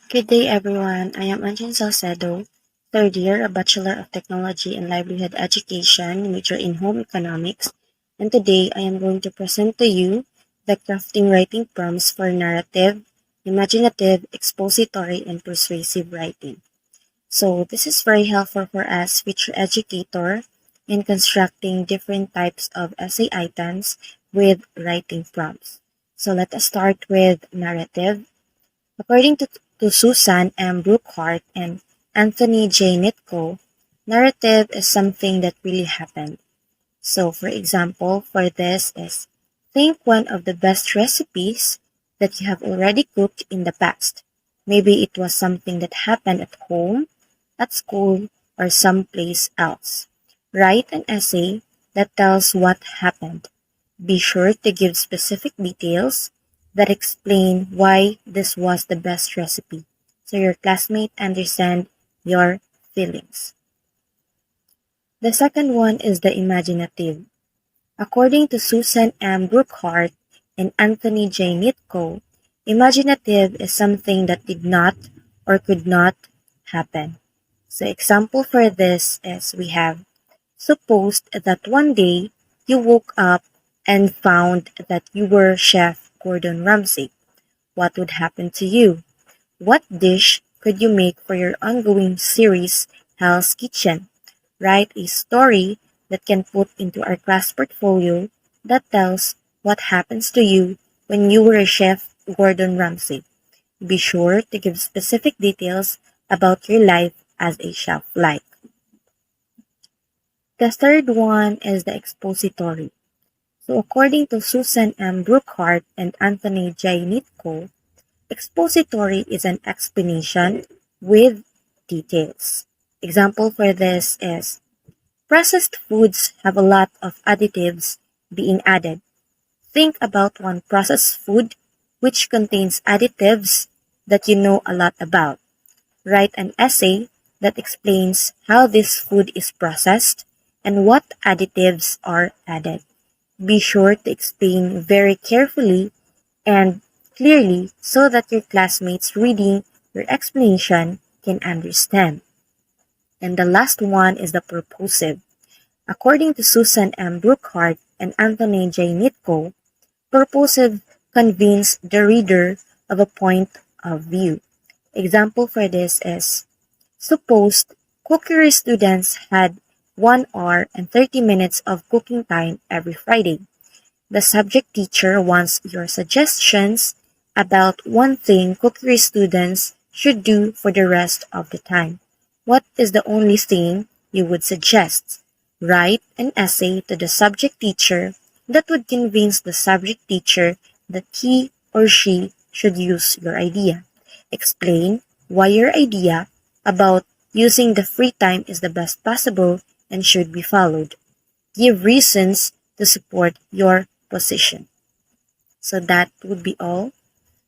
Good day, everyone. I am Anchin Salcedo, third year, a Bachelor of Technology and Livelihood Education, major in Home Economics, and today I am going to present to you the crafting writing prompts for narrative, imaginative, expository, and persuasive writing. So this is very helpful for us, future educator, in constructing different types of essay items with writing prompts. So let us start with narrative. According to Susan M. Brookhart and Anthony J. Nitko, narrative is something that really happened. So, for example, for this is think one of the best recipes that you have already cooked in the past. Maybe it was something that happened at home, at school, or someplace else. Write an essay that tells what happened. Be sure to give specific details that explain why this was the best recipe so your classmate understand your feelings. The second one is the imaginative. According to Susan M. Brookhart and Anthony J. Nitko, imaginative is something that did not or could not happen. So example for this is we have suppose that one day you woke up and found that you were Chef Gordon Ramsay. What would happen to you? What dish could you make for your ongoing series, Hell's Kitchen? Write a story that can put into our class portfolio that tells what happens to you when you were a Chef Gordon Ramsay. Be sure to give specific details about your life as a chef like. The third one is the expository. So according to Susan M. Brookhart and Anthony J. Nitko, expository is an explanation with details. Example for this is processed foods have a lot of additives being added. Think about one processed food which contains additives that you know a lot about. Write an essay that explains how this food is processed and what additives are added. Be sure to explain very carefully and clearly so that your classmates reading your explanation can understand. And the last one is the purposive. According to Susan M. Brookhart and Anthony J. Nitko, purposive convince the reader of a point of view. Example for this is suppose cookery students had 1 hour and 30 minutes of cooking time every Friday. The subject teacher wants your suggestions about one thing cookery students should do for the rest of the time. What is the only thing you would suggest? Write an essay to the subject teacher that would convince the subject teacher that he or she should use your idea. Explain why your idea about using the free time is the best possible and should be followed. Give reasons to support your position. So that would be all.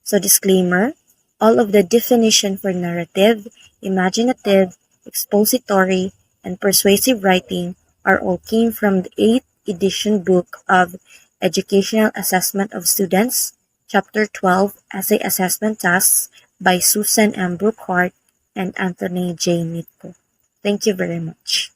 So disclaimer, all of the definition for narrative, imaginative, expository, and persuasive writing are all came from the 8th edition book of Educational Assessment of Students, Chapter 12, Essay Assessment Tasks by Susan M. Brookhart and Anthony J. Nitko. Thank you very much.